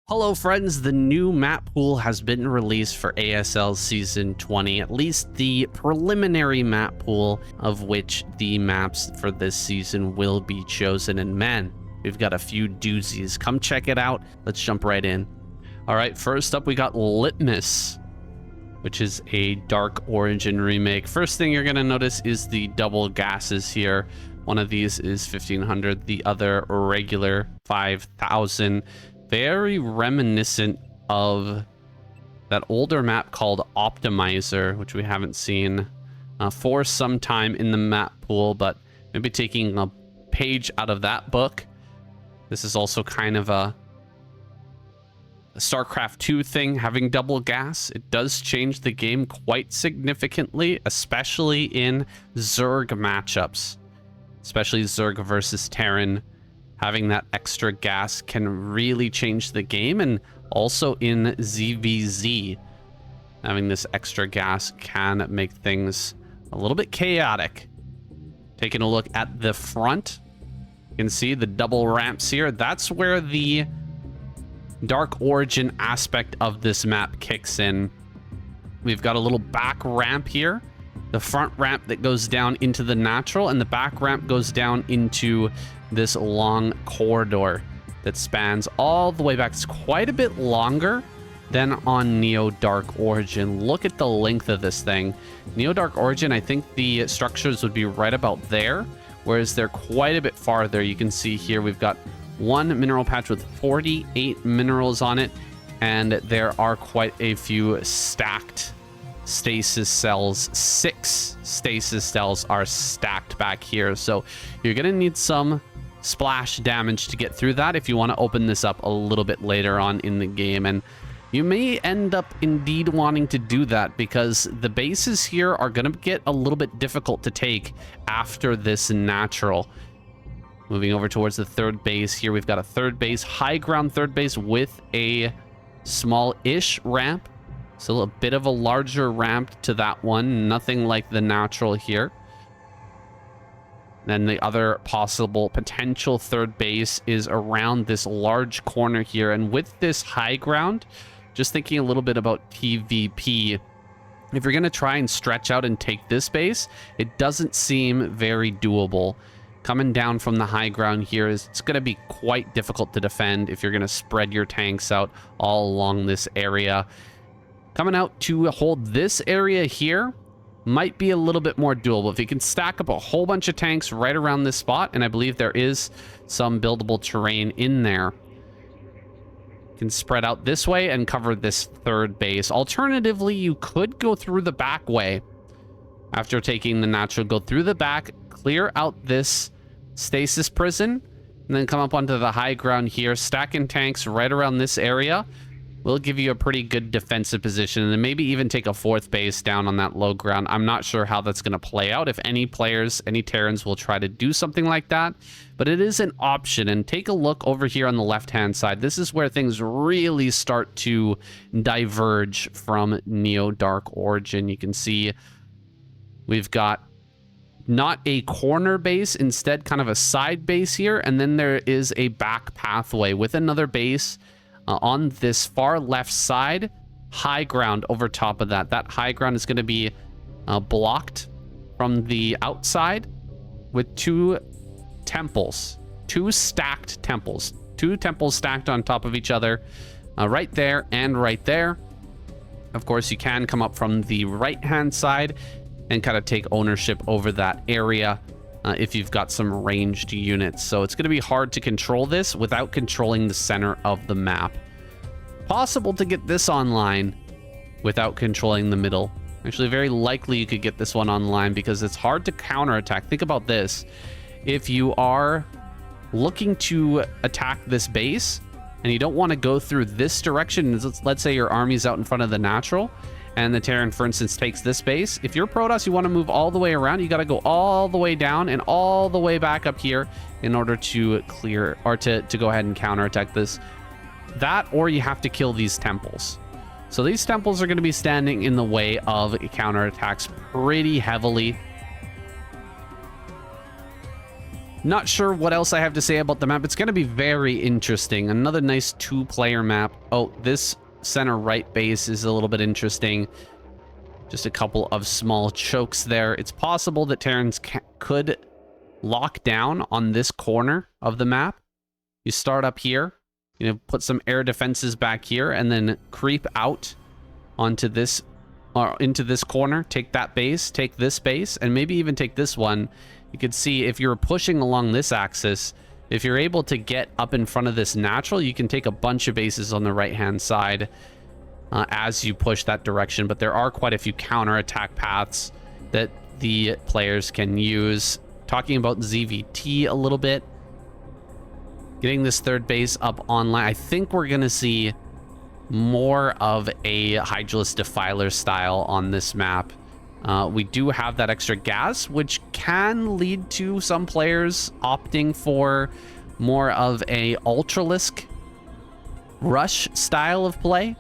Hello friends, the new map pool has been released for ASL Season 20, at least the preliminary map pool of which the maps for this season will be chosen. And man, we've got a few doozies. Come check it out. Let's jump right in. All right, first up we got Litmus, which is a Dark Origin remake. First thing you're going to notice is the double gases here. One of these is 1500, the other regular 5000. Very reminiscent of that older map called Optimizer, which we haven't seen for some time in the map pool, but maybe taking a page out of that book. This is also kind of a Starcraft 2 thing, having double gas. It does change the game quite significantly, especially in Zerg matchups, especially Zerg versus Terran. Having that extra gas can really change the game, and also in ZVZ, having this extra gas can make things a little bit chaotic. Taking a look at the front, you can see the double ramps here. That's where the Dark Origin aspect of this map kicks in. We've got a little back ramp here, the front ramp that goes down into the natural, and the back ramp goes down into this long corridor that spans all the way back. It's quite a bit longer than on Neo Dark Origin. Look at the length of this thing. Neo Dark Origin, I think the structures would be right about there, whereas they're quite a bit farther. You can see here we've got one mineral patch with 48 minerals on it, and there are quite a few stacked stasis cells. 6 stasis cells are stacked back here, so you're gonna need some splash damage to get through that if you want to open this up a little bit later on in the game. And you may end up indeed wanting to do that because the bases here are going to get a little bit difficult to take after this natural. Moving over towards the third base here, we've got a third base, high ground third base with a small-ish ramp. So a bit of a larger ramp to that one, nothing like the natural here. Then the other possible potential third base is around this large corner here. And with this high ground, just thinking a little bit about PvP, if you're going to try and stretch out and take this base, it doesn't seem very doable. Coming down from the high ground here it's going to be quite difficult to defend if you're going to spread your tanks out all along this area. Coming out to hold this area here might be a little bit more doable if you can stack up a whole bunch of tanks right around this spot, and I believe there is some buildable terrain in there. You can spread out this way and cover this third base. Alternatively, you could go through the back way. After taking the natural, go through the back, clear out this stasis prison, and then come up onto the high ground here, stacking tanks right around this area. Will give you a pretty good defensive position, and then maybe even take a fourth base down on that low ground. I'm not sure how that's going to play out, if any players, any Terrans will try to do something like that, but it is an option. And take a look over here on the left-hand side. This is where things really start to diverge from Neo Dark Origin. You can see we've got not a corner base, instead kind of a side base here, and then there is a back pathway with another base on this far left side, high ground over top of that. That high ground is going to be blocked from the outside with 2 temples, 2 stacked temples, 2 temples stacked on top of each other, right there and right there. Of course, you can come up from the right-hand side and kind of take ownership over that area if you've got some ranged units. So it's going to be hard to control this without controlling the center of the map. Possible to get this online without controlling the middle. Actually, very likely you could get this one online because it's hard to counterattack. Think about this. If you are looking to attack this base and you don't want to go through this direction, let's say your army's out in front of the natural, and the Terran, for instance, takes this base. If you're Protoss, you want to move all the way around. You got to go all the way down and all the way back up here in order to clear, or to go ahead and counterattack this. That, or you have to kill these temples. So these temples are going to be standing in the way of counterattacks pretty heavily. Not sure what else I have to say about the map. It's going to be very interesting. Another nice 2-player map. Oh, this center right base is a little bit interesting. Just a couple of small chokes there. It's possible that Terrans could lock down on this corner of the map. You start up here, you know, put some air defenses back here, and then creep out onto this, or into this corner. Take that base, take this base, and maybe even take this one. You could see if you're pushing along this axis, if you're able to get up in front of this natural, you can take a bunch of bases on the right-hand side as you push that direction. But there are quite a few counter-attack paths that the players can use. Talking about ZVT a little bit, getting this third base up online, I think we're going to see more of a Hydralisk Defiler style on this map. We do have that extra gas, which can lead to some players opting for more of a Ultralisk rush style of play,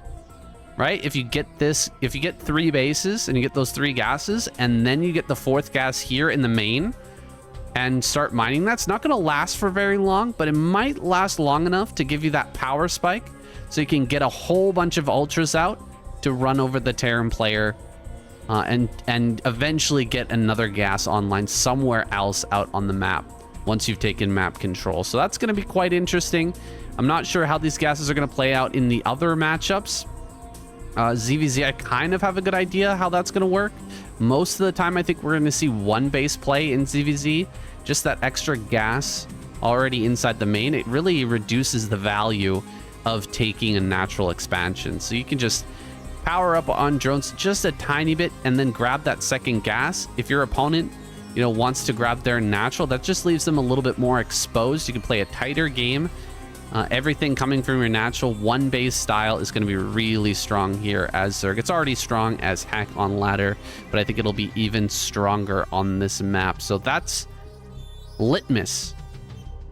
right? If you get 3 bases and you get those 3 gases, and then you get the 4th gas here in the main and start mining, that's not going to last for very long, but it might last long enough to give you that power spike so you can get a whole bunch of ultras out to run over the Terran player. And eventually get another gas online somewhere else out on the map once you've taken map control. So that's going to be quite interesting. I'm not sure how these gases are going to play out in the other matchups. ZVZ, I kind of have a good idea how that's going to work. Most of the time, I think we're going to see 1 base play in ZVZ. Just that extra gas already inside the main. It really reduces the value of taking a natural expansion. So you can just power up on drones just a tiny bit and then grab that second gas. If your opponent, you know, wants to grab their natural, that just leaves them a little bit more exposed. You can play a tighter game. Everything coming from your natural 1 base style is going to be really strong here as Zerg. It's already strong as heck on ladder, but I think it'll be even stronger on this map. So that's Litmus.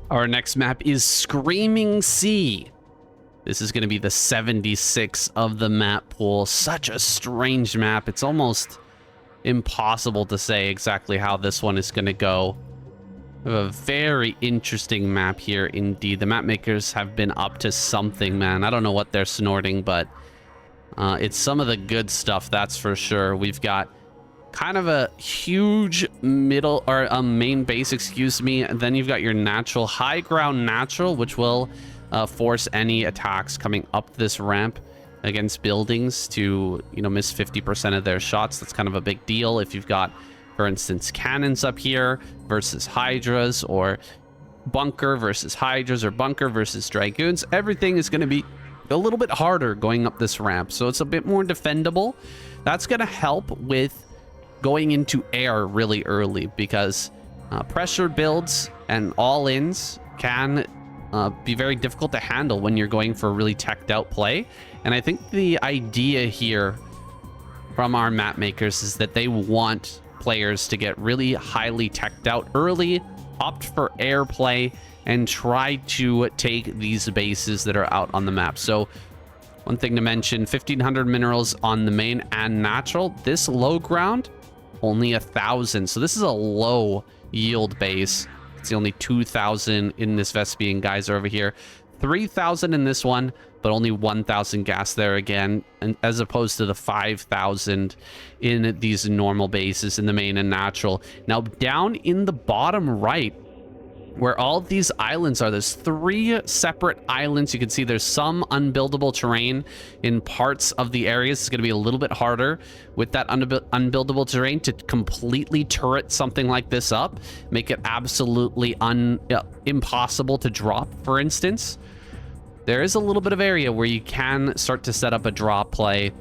Our next map is Screaming Sea. This is going to be the 76 of the map pool. Such a strange map. It's almost impossible to say exactly how this one is going to go. We have a very interesting map here indeed. The map makers have been up to something, man. I don't know what they're snorting, but it's some of the good stuff, that's for sure. We've got kind of a huge middle, or a main base, excuse me. And then you've got your natural, high ground natural, which will force any attacks coming up this ramp against buildings to, you know, miss 50% of their shots. That's kind of a big deal. If you've got, for instance, cannons up here versus hydras, or bunker versus hydras, or bunker versus dragoons, everything is going to be a little bit harder going up this ramp. So it's a bit more defendable. That's going to help with going into air really early, because pressure builds and all-ins can be very difficult to handle when you're going for a really teched out play. And I think the idea here from our map makers is that they want players to get really highly teched out early, opt for air play, and try to take these bases that are out on the map. So one thing to mention, 1500 minerals on the main and natural. This low ground, only 1000. So this is a low yield base. It's only 2,000 in this Vespian geyser over here, 3,000 in this one, but only 1,000 gas there again, and as opposed to the 5,000 in these normal bases in the main and natural. Now down in the bottom right, where all of these islands are, there's 3 separate islands. You can see there's some unbuildable terrain in parts of the areas. It's going to be a little bit harder with that unbuildable terrain to completely turret something like this up, make it absolutely impossible to drop, for instance. There is a little bit of area where you can start to set up a drop play.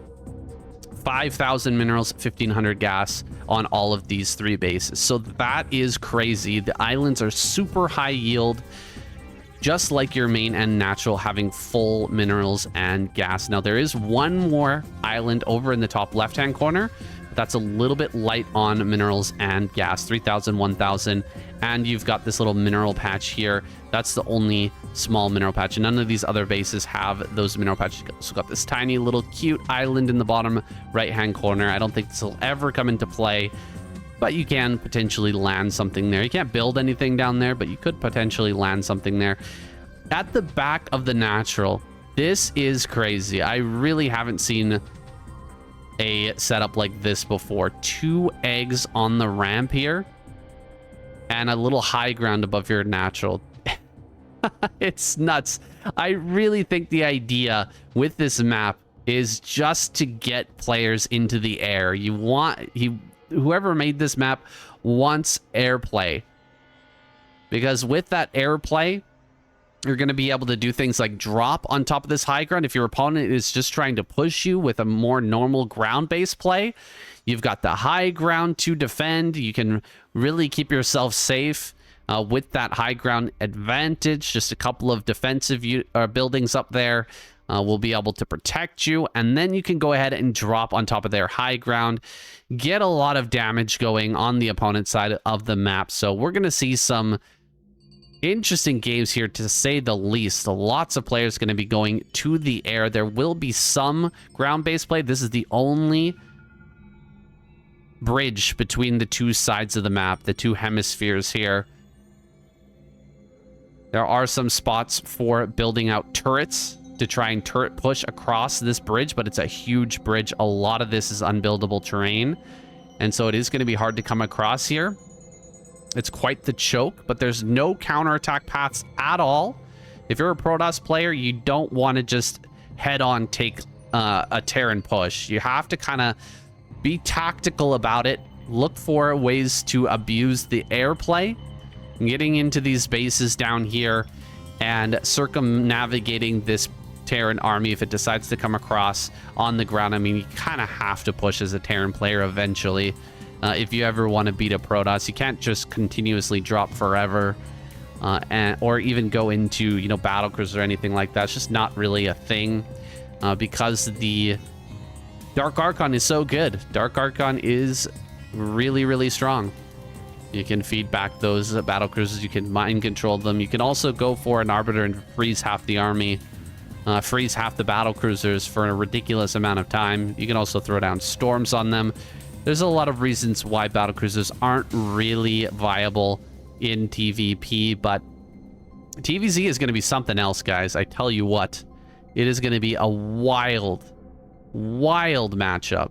5,000 minerals, 1,500 gas on all of these 3 bases. So that is crazy. The islands are super high yield, just like your main and natural, having full minerals and gas. Now there is one more island over in the top left-hand corner. That's a little bit light on minerals and gas, 3,000, 1,000. And you've got this little mineral patch here. That's the only small mineral patch. None of these other bases have those mineral patches. So got this tiny little cute island in the bottom right-hand corner. I don't think this will ever come into play but you can potentially land something there. You can't build anything down there, but you could potentially land something there. At the back of the natural, this is crazy. I really haven't seen a setup like this before. 2 eggs on the ramp here and a little high ground above your natural. It's nuts. I really think the idea with this map is just to get players into the air. Whoever made this map wants airplay, because with that airplay, you're going to be able to do things like drop on top of this high ground. If your opponent is just trying to push you with a more normal ground-based play, you've got the high ground to defend. You can really keep yourself safe with that high ground advantage. Just a couple of defensive buildings up there will be able to protect you. And then you can go ahead and drop on top of their high ground, get a lot of damage going on the opponent's side of the map. So we're going to see some interesting games here, to say the least. Lots of players going to be going to the air. There will be some ground-based play. This is the only bridge between the two sides of the map, the two hemispheres here. There are some spots for building out turrets to try and turret push across this bridge, but it's a huge bridge. A lot of this is unbuildable terrain, and so it is going to be hard to come across here. It's quite the choke, but there's no counterattack paths at all. If you're a Protoss player, you don't want to just head-on take a Terran push. You have to kind of be tactical about it. Look for ways to abuse the airplay, getting into these bases down here and circumnavigating this Terran army if it decides to come across on the ground. I mean, you kind of have to push as a Terran player eventually. If you ever want to beat a Protoss, you can't just continuously drop forever, or even go into, you know, battlecruisers or anything like that. It's just not really a thing, because the Dark Archon is so good. Dark Archon is really, really strong. You can feed back those battlecruisers. You can mind control them. You can also go for an Arbiter and freeze half the army, freeze half the battlecruisers for a ridiculous amount of time. You can also throw down storms on them. There's a lot of reasons why battlecruisers aren't really viable in TVP, but TVZ is going to be something else, guys. I tell you what, it is going to be a wild matchup.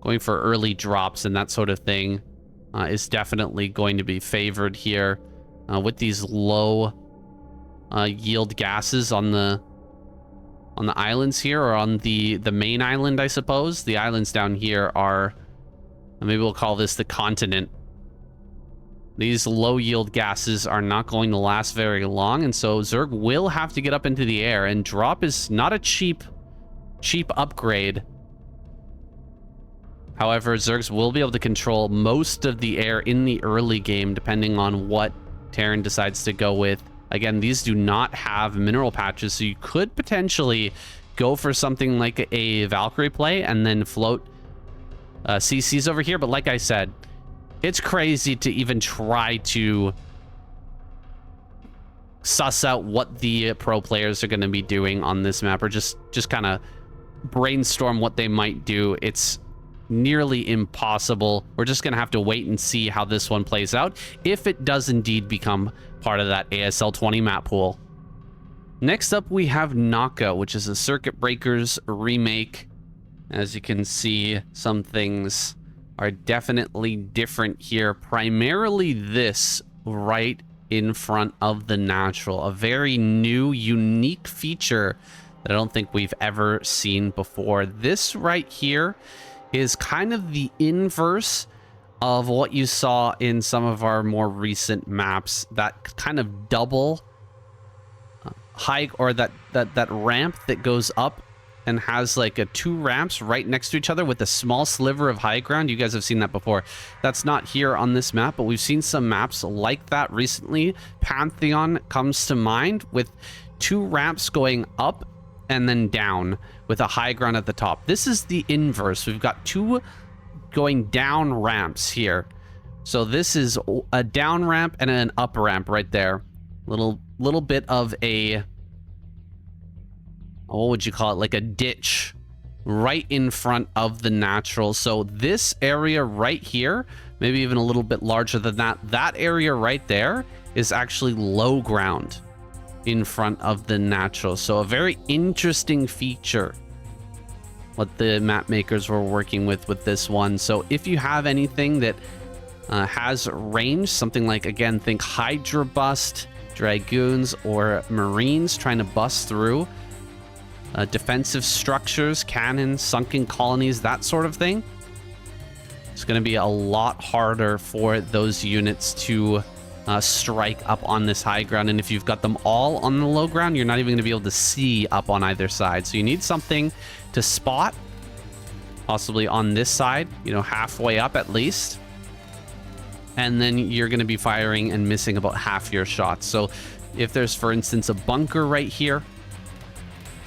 Going for early drops and that sort of thing is definitely going to be favored here with these low yield gases on the islands here, or on the main island, I suppose. The islands down here are, maybe we'll call this the continent. These low yield gases are not going to last very long, and so Zerg will have to get up into the air, and drop is not a cheap upgrade. However, Zergs will be able to control most of the air in the early game, depending on what Terran decides to go with. Again, these do not have mineral patches, so you could potentially go for something like a Valkyrie play and then float CCs over here. But like I said, it's crazy to even try to suss out what the pro players are going to be doing on this map, or just kind of brainstorm what they might do. It's nearly impossible. We're just going to have to wait and see how this one plays out, if it does indeed become part of that ASL 20 map pool. Next up, we have Naka, which is a Circuit Breakers remake. As you can see, some things are definitely different here. Primarily this right in front of the natural. A very new, unique feature that I don't think we've ever seen before. This right here is kind of the inverse of what you saw in some of our more recent maps. That kind of double hike, or that ramp that goes up and has like two ramps right next to each other with a small sliver of high ground. You guys have seen that before. That's not here on this map, but we've seen some maps like that recently. Pantheon comes to mind, with two ramps going up and then down with a high ground at the top. This is the inverse. We've got two going down ramps here. So this is a down ramp and an up ramp right there. Little bit of a, what would you call it, like a ditch right in front of the natural. So this area right here maybe even a little bit larger than that. That area right there is actually low ground in front of the natural. So a very interesting feature what the map makers were working with this one. So if you have anything that has range, something like, again, think Hydra Bust, Dragoons, or Marines trying to bust through defensive structures, cannons, sunken colonies, that sort of thing, it's going to be a lot harder for those units to strike up on this high ground. And if you've got them all on the low ground, you're not even going to be able to see up on either side. So you need something to spot, possibly on this side, you know, halfway up at least. And then you're going to be firing and missing about half your shots. So if there's, for instance, a bunker right here,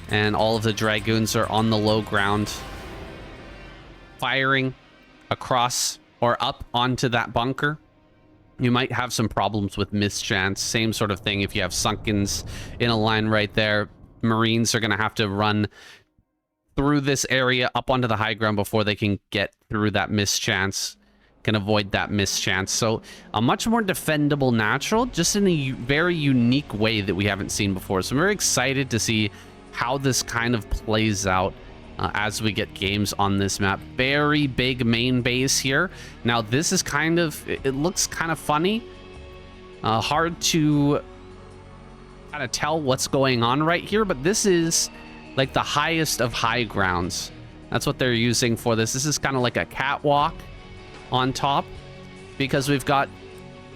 and all of the Dragoons are on the low ground, firing across or up onto that bunker, you might have some problems with mischance. Same sort of thing if you have Sunkens in a line right there. Marines are going to have to run through this area up onto the high ground before they can get through that mischance, can avoid that mischance. So a much more defendable natural, just in a very unique way that we haven't seen before. So I'm very excited to see how this kind of plays out as we get games on this map. Very big main base here. Now this is kind of, it looks kind of funny. Hard to kind of tell what's going on right here, but this is like the highest of high grounds. That's what they're using for this. This is kind of like a catwalk on top, because we've got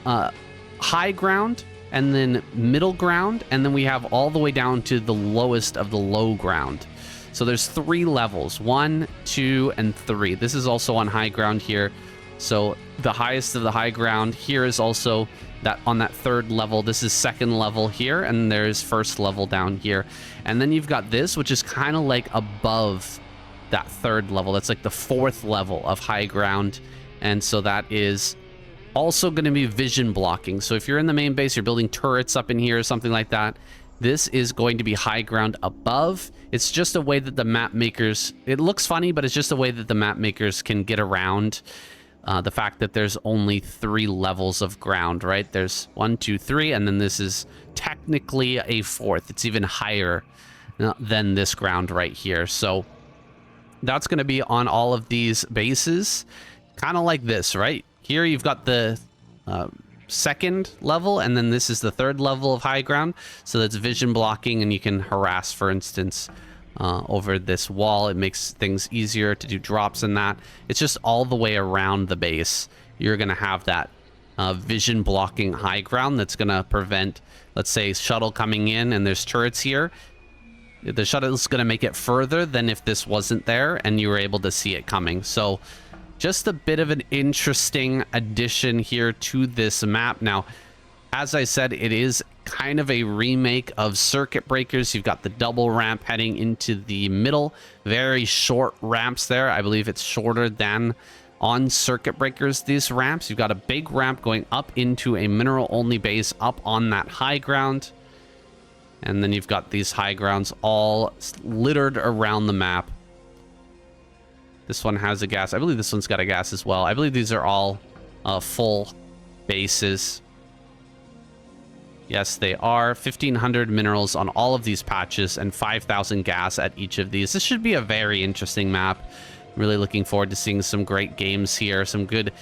high ground and then middle ground, and then we have all the way down to the lowest of the low ground. So there's 3 levels, 1, 2, and 3. This is also on high ground here. So the highest of the high ground here is also that on that 3rd level. This is 2nd level here, and there's 1st level down here. And then you've got this, which is kind of like above that 3rd level. That's like the 4th level of high ground. And so that is also going to be vision blocking. So if you're in the main base, you're building turrets up in here or something like that, this is going to be high ground above. It's just a way that the map makers, it looks funny, but it's just a way that the map makers can get around the fact that there's only 3 levels of ground, right? There's 1, 2, 3, and then this is technically a 4th. It's even higher than this ground right here. So that's going to be on all of these bases, kind of like this, right? Here you've got the 2nd level, and then this is the 3rd level of high ground. So that's vision blocking, and you can harass, for instance, over this wall. It makes things easier to do drops in that. It's just all the way around the base. You're going to have that vision blocking high ground that's going to prevent, let's say, shuttle coming in and there's turrets here. The shuttle is going to make it further than if this wasn't there and you were able to see it coming. So just a bit of an interesting addition here to this map. Now, as I said, it is kind of a remake of Circuit Breakers. You've got the double ramp heading into the middle. Very short ramps there. I believe it's shorter than on Circuit Breakers, these ramps. You've got a big ramp going up into a mineral-only base up on that high ground. And then you've got these high grounds all littered around the map. This one has a gas. I believe this one's got a gas as well. I believe these are all full bases. Yes, they are. 1,500 minerals on all of these patches and 5,000 gas at each of these. This should be a very interesting map. I'm really looking forward to seeing some great games here. Some good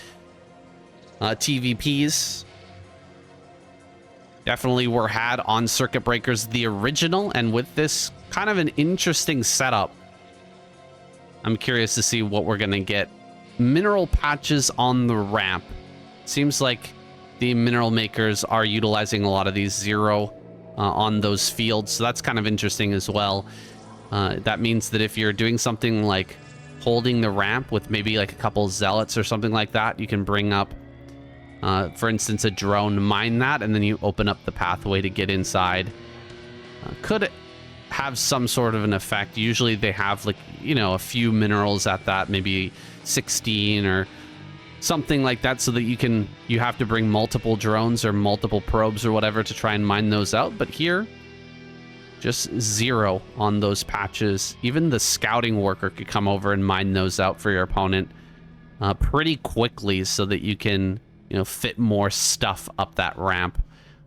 TVPs. Definitely were had on Circuit Breakers, the original. And with this kind of an interesting setup, I'm curious to see what we're going to get. Mineral patches on the ramp. Seems like the mineral makers are utilizing a lot of these 0 on those fields. So that's kind of interesting as well. That means that if you're doing something like holding the ramp with maybe like a couple zealots or something like that, you can bring up, for instance, a drone, mine that, and then you open up the pathway to get inside. Could have some sort of an effect. Usually they have, like, you know, a few minerals at that, maybe 16 or something like that, so that you have to bring multiple drones or multiple probes or whatever to try and mine those out. But here, just 0 on those patches. Even the scouting worker could come over and mine those out for your opponent. pretty quickly so that you can, you know, fit more stuff up that ramp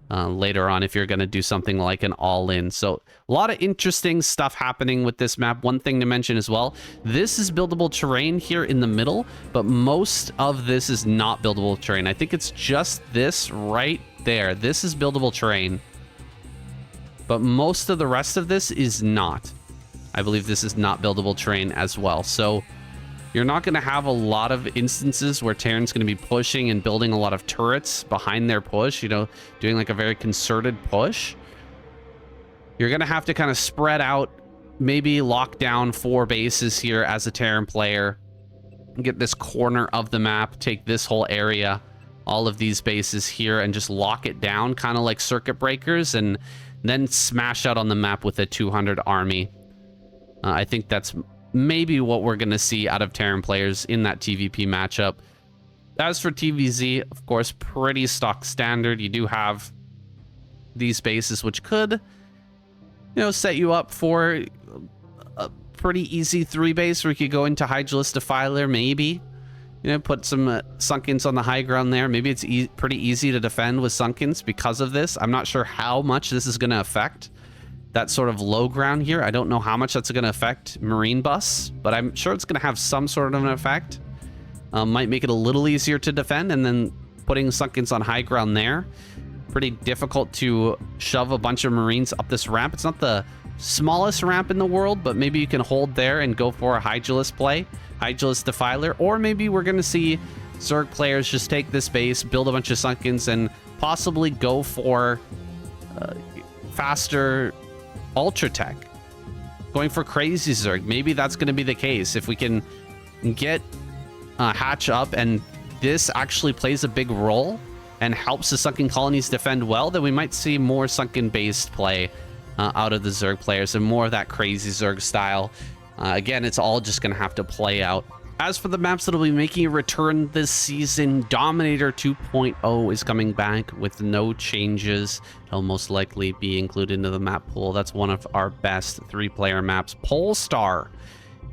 later on if you're going to do something like an all-in. So a lot of interesting stuff happening with this map. One thing to mention as well, this is buildable terrain here in the middle, but most of this is not buildable terrain. I think it's just this right there. This is buildable terrain, but most of the rest of this is not. I believe this is not buildable terrain as well. So you're not going to have a lot of instances where Terran's going to be pushing and building a lot of turrets behind their push, you know, doing like a very concerted push. You're going to have to kind of spread out, maybe lock down 4 bases here as a Terran player, get this corner of the map, take this whole area, all of these bases here, and just lock it down, kind of like circuit breakers, and then smash out on the map with a 200 army. I think that's maybe what we're going to see out of Terran players in that TVP matchup. As for TVZ, of course, pretty stock standard. You do have these bases, which could, you know, set you up for a pretty easy 3 base where you could go into Hydralisk Defiler, maybe. You know, put some Sunkens on the high ground there. Maybe it's pretty easy to defend with Sunkens because of this. I'm not sure how much this is going to affect that sort of low ground here. I don't know how much that's going to affect Marine Bus, but I'm sure it's going to have some sort of an effect. Might make it a little easier to defend, and then putting Sunkens on high ground there. Pretty difficult to shove a bunch of Marines up this ramp. It's not the smallest ramp in the world, but maybe you can hold there and go for a Hydralisk play, Hydralisk Defiler, or maybe we're going to see Zerg players just take this base, build a bunch of Sunkens, and possibly go for faster Ultra Tech, going for crazy Zerg. Maybe that's going to be the case if we can get Hatch up and this actually plays a big role and helps the Sunken colonies defend well. Then we might see more Sunken based play out of the Zerg players and more of that crazy Zerg style. Again, it's all just going to have to play out. As for the maps that will be making a return this season, Dominator 2.0 is coming back with no changes. It'll most likely be included into the map pool. That's one of our best 3-player maps. Polestar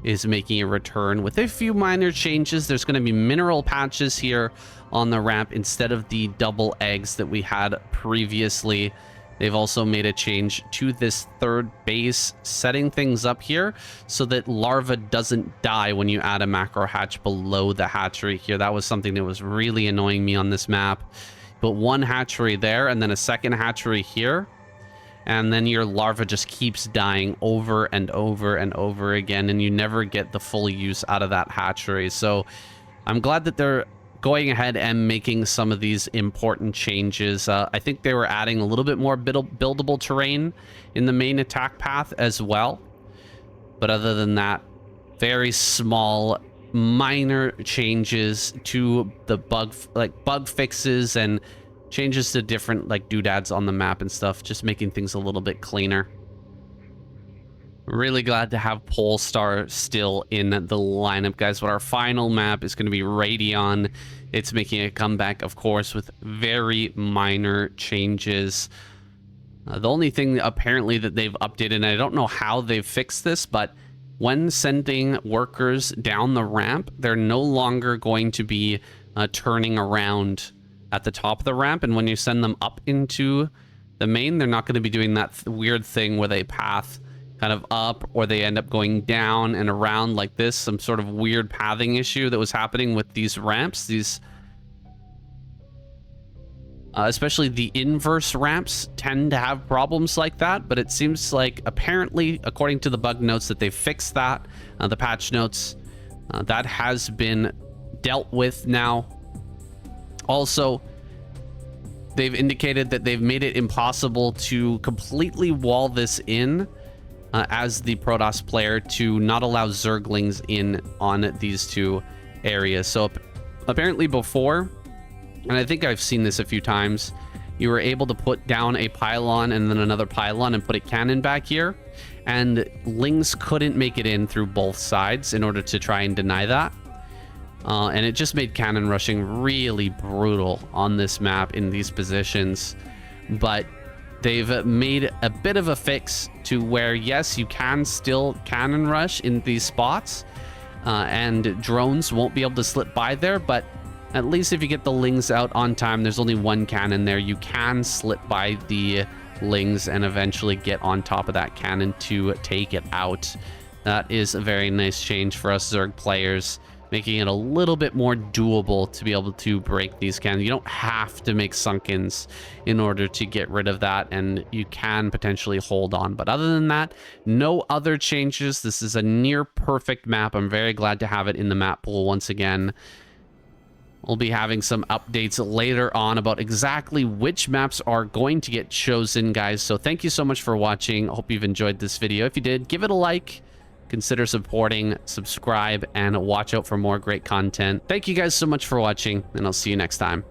is making a return with a few minor changes. There's going to be mineral patches here on the ramp instead of the double eggs that we had previously. They've also made a change to this 3rd base, setting things up here so that larva doesn't die when you add a macro hatch below the hatchery here. That was something that was really annoying me on this map. But 1 hatchery there and then a 2nd hatchery here. And then your larva just keeps dying over and over and over again, and you never get the full use out of that hatchery. So I'm glad that they're going ahead and making some of these important changes. I think they were adding a little bit more buildable terrain in the main attack path as well. But other than that, very small, minor changes to the bug fixes and changes to different like doodads on the map and stuff, just making things a little bit cleaner. Really glad to have Polestar still in the lineup, guys. But our final map is going to be Radion. It's making a comeback, of course, with very minor changes. The only thing apparently that they've updated, and I don't know how they've fixed this, but when sending workers down the ramp, they're no longer going to be turning around at the top of the ramp. And when you send them up into the main, they're not going to be doing that weird thing where they path kind of up or they end up going down and around like this. Some sort of weird pathing issue that was happening with these ramps. These especially the inverse ramps tend to have problems like that, but it seems like apparently, according to the bug notes, that they fixed that, the patch notes, that has been dealt with now. Also, they've indicated that they've made it impossible to completely wall this in as the Protoss player, to not allow Zerglings in on these 2 areas. So apparently before, and I think I've seen this a few times, you were able to put down a pylon and then another pylon and put a cannon back here, and Lings couldn't make it in through both sides in order to try and deny that. And it just made cannon rushing really brutal on this map in these positions. But they've made a bit of a fix to where, yes, you can still cannon rush in these spots, and drones won't be able to slip by there, but at least if you get the lings out on time, there's only one cannon there. You can slip by the lings and eventually get on top of that cannon to take it out. That is a very nice change for us Zerg players, making it a little bit more doable to be able to break these cannons. You don't have to make sunkens in order to get rid of that, and you can potentially hold on. But other than that, no other changes. This is a near perfect map. I'm very glad to have it in the map pool once again. We'll be having some updates later on about exactly which maps are going to get chosen, guys. So thank you so much for watching. I hope you've enjoyed this video. If you did, give it a like. Consider supporting, subscribe, and watch out for more great content. Thank you guys so much for watching, and I'll see you next time.